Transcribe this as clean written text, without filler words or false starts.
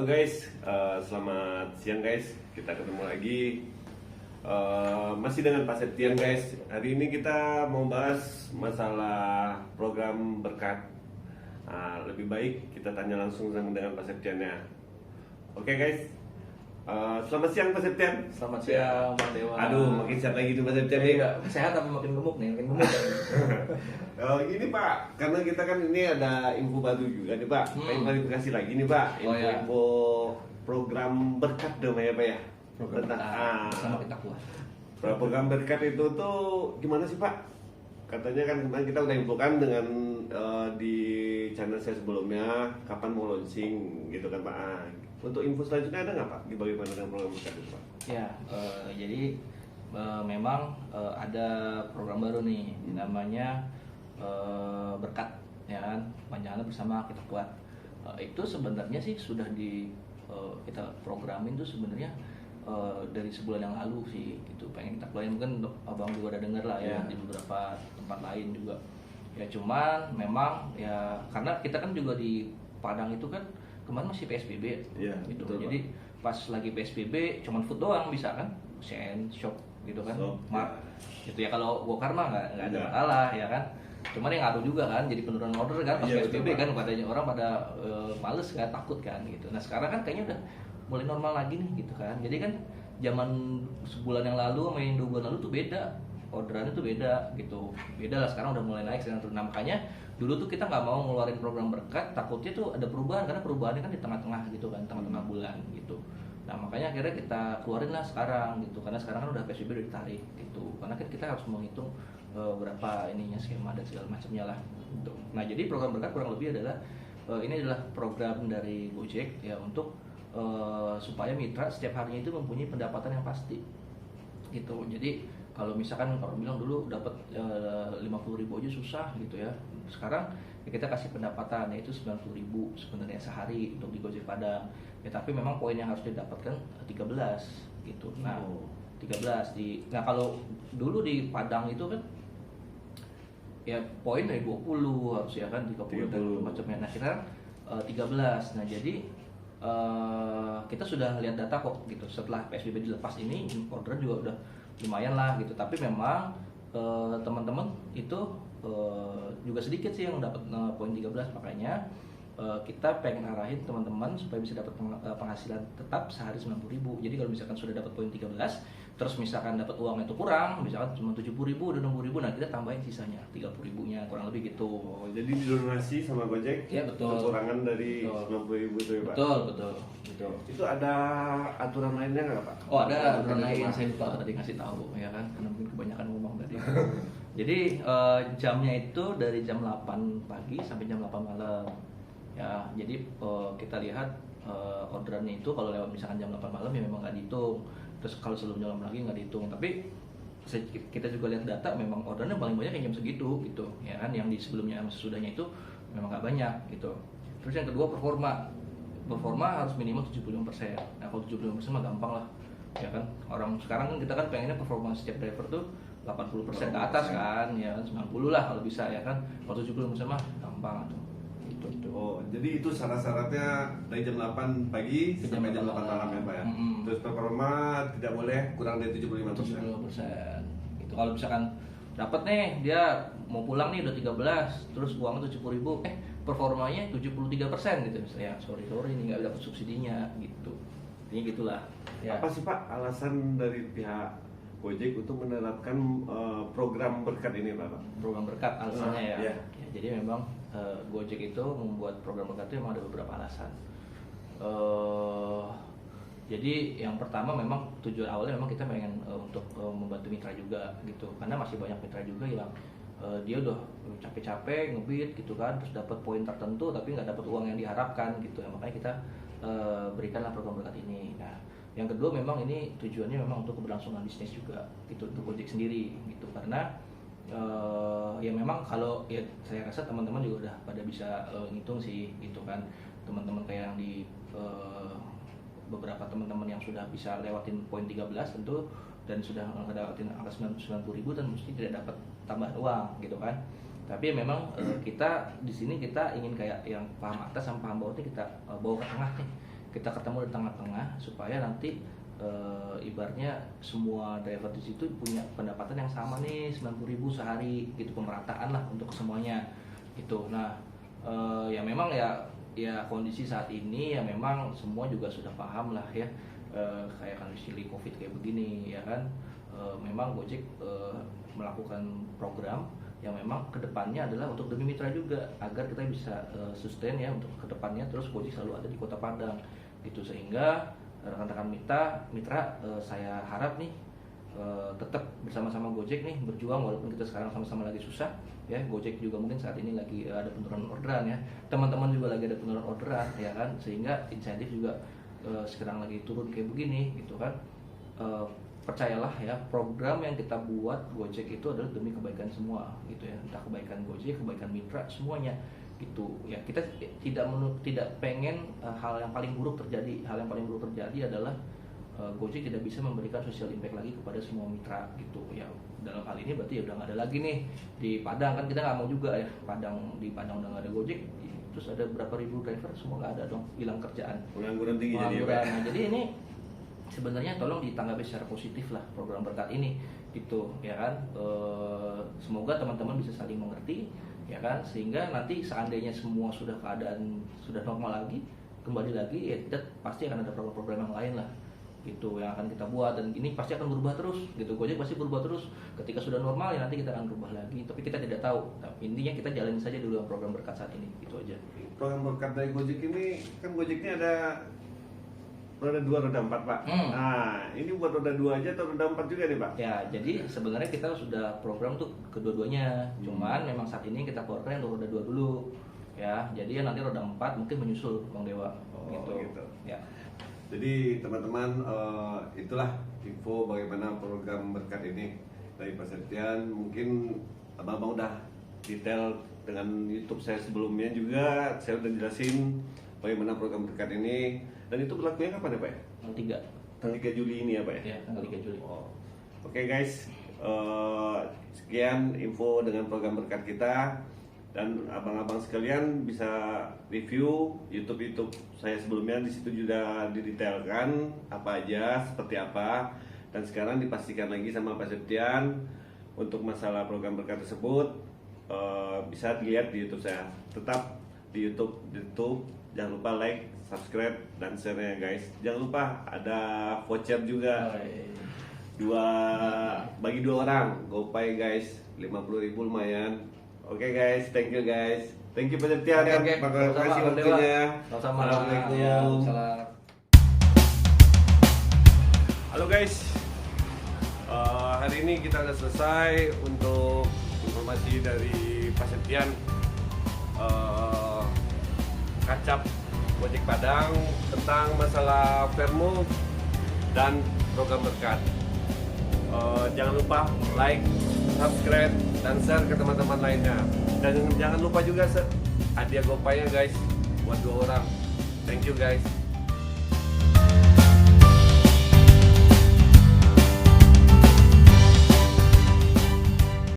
Halo guys, selamat siang guys. Kita ketemu lagi masih dengan Pak Septian guys. Hari ini kita mau bahas masalah program berkat. Lebih baik kita tanya langsung dengan Pak Septian ya. Oke guys, selamat siang Pak Septian. Selamat siang, Pak Dewa. Aduh, makin sehat lagi tuh Pak Septian nih. Enggak, sehat tapi makin gemuk nih, makin gemuk. Gini Pak, karena kita kan ini ada info baru juga nih Pak. Pengen klarifikasi lagi nih Pak. Info program berkat dong ya Pak ya. Program sama kita kuat. Program berkat itu tuh gimana sih Pak? Katanya kan kemarin kita udah infokan dengan di channel saya sebelumnya kapan mau launching gitu kan Pak. Untuk info selanjutnya ada nggak Pak? Bagaimana dengan program berkat itu Pak? Ya, jadi memang ada program baru nih, namanya berkat, ya kan, panjangannya bersama kita kuat. Itu sebenarnya sih sudah kita programin tuh sebenarnya dari sebulan yang lalu sih, gitu. Pengen kita keluarin, mungkin abang juga udah denger lah ya di beberapa tempat lain juga. Ya cuman memang ya karena kita kan juga di Padang itu kan kemarin masih PSBB, gitu. Betul, jadi pas lagi PSBB cuman food doang bisa kan, Sen, shop gitu kan, gitu ya. Kalau Gokar mah nggak ada masalah ya kan. Cuman yang ngaruh juga kan, jadi penurunan order kan pas PSBB kan, katanya orang pada males kan, takut kan gitu. Nah sekarang kan kayaknya udah mulai normal lagi nih gitu kan. Jadi kan zaman sebulan yang lalu sama yang 2 bulan lalu tuh beda, orderannya tuh beda gitu. Beda lah, sekarang udah mulai naik sekarang turun. Nah makanya dulu tuh kita nggak mau ngeluarin program berkat, takutnya tuh ada perubahan karena perubahannya kan di tengah-tengah gitu kan, tengah-tengah bulan gitu. Nah makanya akhirnya kita keluarin lah sekarang gitu, karena sekarang kan udah PSBB udah ditarik gitu. Karena kan kita harus menghitung berapa ininya skema dan segala macamnya lah gitu. Nah jadi program berkat kurang lebih adalah ini adalah program dari Gojek ya untuk supaya mitra setiap harinya itu mempunyai pendapatan yang pasti gitu. Jadi kalau misalkan orang bilang dulu dapat 50.000 aja susah gitu ya, sekarang ya kita kasih pendapatan yaitu 90.000 sebenarnya sehari untuk di Gojek Padang ya. Tapi memang poin yang harus didapatkan 13 gitu. Nah 13 nah kalau dulu di Padang itu kan ya poin dari 20 harus ya kan, 30 dan macamnya. Nah kita 13. Nah jadi kita sudah lihat data kok gitu, setelah PSBB dilepas ini orderan juga udah lumayan lah gitu. Tapi memang teman-teman itu juga sedikit sih yang dapat poin 13, makanya kita pengen arahin teman-teman supaya bisa dapat penghasilan tetap sehari 90.000. Jadi kalau misalkan sudah dapat poin 13, terus misalkan dapat uang itu kurang, misalkan cuma 70.000 dan 60.000, nah kita tambahin sisanya 30.000-nya kurang lebih gitu. Jadi didonasi sama Gojek? Ya betul. Kekurangan dari 90.000 itu ya Pak? Betul. Itu ada aturan lainnya nggak Pak? Oh ada aturan lain, saya lupa tadi ngasih tahu ya kan, karena mungkin kebanyakan ngomong tadi. Jadi jamnya itu dari jam 8 pagi sampai jam 8 malam. Ya, jadi kita lihat orderannya itu kalau lewat misalkan jam 8 malam ya memang nggak dihitung. Terus kalau sebelum jam 8 lagi nggak dihitung. Tapi kita juga lihat data, memang orderannya paling banyak yang jam segitu gitu, ya kan. Yang di sebelumnya sama sesudahnya itu memang nggak banyak gitu. Terus yang kedua performa harus minimal 75%. Nah kalau 75% mah gampang lah, ya kan. Orang sekarang kan kita kan pengennya performa setiap driver tuh 80% ke atas kan, ya kan, 90 lah kalau bisa ya kan. Kalau 75% mah gampang tuh. Oh, jadi itu syarat-syaratnya dari jam 8 pagi sampai jam 8 malam ya Pak ya? Terus performa tidak boleh kurang dari 75%? 75%. Itu kalau misalkan dapat nih, dia mau pulang nih udah 13, terus uangnya 70.000, performanya 73% gitu misalnya. Sorry ini nggak dapat subsidinya gitu. Intinya gitulah. Ya. Apa sih Pak alasan dari pihak Gojek untuk menerapkan program berkat ini Pak? Program berkat alasannya ya. Jadi memang Gojek itu membuat program berkat itu memang ada beberapa alasan. Jadi yang pertama memang tujuan awalnya memang kita pengen untuk membantu mitra juga gitu, karena masih banyak mitra juga yang dia udah capek-capek ngebit gitu kan, terus dapat poin tertentu tapi nggak dapat uang yang diharapkan gitu ya. Makanya kita berikanlah program berkat ini. Nah yang kedua memang ini tujuannya memang untuk keberlangsungan bisnis juga gitu untuk Gojek sendiri gitu, karena ya memang kalau ya saya rasa teman-teman juga udah pada bisa ngitung sih gitu kan. Teman-teman kayak yang di beberapa teman-teman yang sudah bisa lewatin poin 13 tentu dan sudah lewatin angka 90.000 dan mesti tidak dapat tambahan uang gitu kan. Tapi memang kita di sini kita ingin kayak yang paham atas sama paham bawah itu kita bawa ke tengah nih kita ketemu di tengah-tengah supaya nanti ibaratnya semua driver di situ punya pendapatan yang sama nih 90.000 sehari gitu, pemerataan lah untuk semuanya gitu. Nah ya memang ya kondisi saat ini ya memang semua juga sudah paham lah ya, kayak kondisi COVID kayak begini ya kan. Memang Gojek melakukan program yang memang kedepannya adalah untuk demi mitra juga, agar kita bisa sustain ya untuk kedepannya, terus Gojek selalu ada di Kota Padang gitu. Sehingga rekan-rekan mitra saya harap nih tetap bersama-sama Gojek nih berjuang, walaupun kita sekarang sama-sama lagi susah ya. Gojek juga mungkin saat ini lagi ada penurunan orderan ya, teman-teman juga lagi ada penurunan orderan ya kan, sehingga insentif juga sekarang lagi turun kayak begini gitu kan. Percayalah ya, program yang kita buat Gojek itu adalah demi kebaikan semua gitu ya, entah kebaikan Gojek, kebaikan mitra, semuanya gitu ya. Kita tidak pengen hal yang paling buruk terjadi. Hal yang paling buruk terjadi adalah Gojek tidak bisa memberikan social impact lagi kepada semua mitra gitu ya. Dalam hal ini berarti ya udah nggak ada lagi nih di Padang, kan kita nggak mau juga ya di Padang udah nggak ada Gojek, terus ada berapa ribu driver semua nggak ada dong, hilang kerjaan, pengangguran tinggi. Nah, jadi ini sebenarnya tolong ditanggapi secara positif lah program berkat ini gitu ya kan. Semoga teman-teman bisa saling mengerti ya kan, sehingga nanti seandainya semua sudah keadaan sudah normal lagi, kembali lagi ya, kita pasti akan ada program-program yang lain lah gitu yang akan kita buat, dan ini pasti akan berubah terus gitu. Gojek pasti berubah terus, ketika sudah normal ya nanti kita akan berubah lagi, tapi kita tidak tahu. Nah, intinya kita jalanin saja dulu program berkat saat ini, gitu aja. Program berkat dari Gojek ini kan, Gojeknya ada roda 2, roda 4 Pak. Nah, ini buat roda 2 aja atau roda 4 juga nih Pak? Ya, jadi sebenarnya kita sudah program tuh kedua-duanya. Cuman memang saat ini kita keluarkan yang roda 2 dulu. Ya, jadi ya nanti roda 4 mungkin menyusul Bang Dewa. Gitu. Ya. Jadi teman-teman, itulah info bagaimana program berkat ini dari Pak Septian. Mungkin abang-abang udah detail dengan YouTube saya sebelumnya juga, saya udah jelasin bagaimana program berkat ini. Dan itu berlakunya kapan ya Pak? Tanggal 3 Juli ini ya Pak ya? Ya, tanggal 3 Juli. Oke guys, sekian info dengan program berkat kita. Dan abang-abang sekalian bisa review YouTube saya sebelumnya, di situ juga didetailkan apa aja, seperti apa. Dan sekarang dipastikan lagi sama Pak Septian untuk masalah program berkat tersebut, bisa dilihat di YouTube saya. Tetap di YouTube. Jangan lupa like, subscribe, dan share-nya guys. Jangan lupa ada voucher juga. Bagi 2 orang, GoPay guys, 50.000 lumayan. Oke guys, thank you guys. Thank you Pak Septian. Terima kasih waktunya. Assalamualaikum. Halo guys, hari ini kita sudah selesai untuk informasi dari Pak Septian, Kacap Gojek Padang, tentang masalah Fairmove dan program berkat. Jangan lupa like, subscribe, dan share ke teman-teman lainnya. Dan jangan lupa juga hadiah GoPay-nya guys, buat 2 orang. Thank you guys.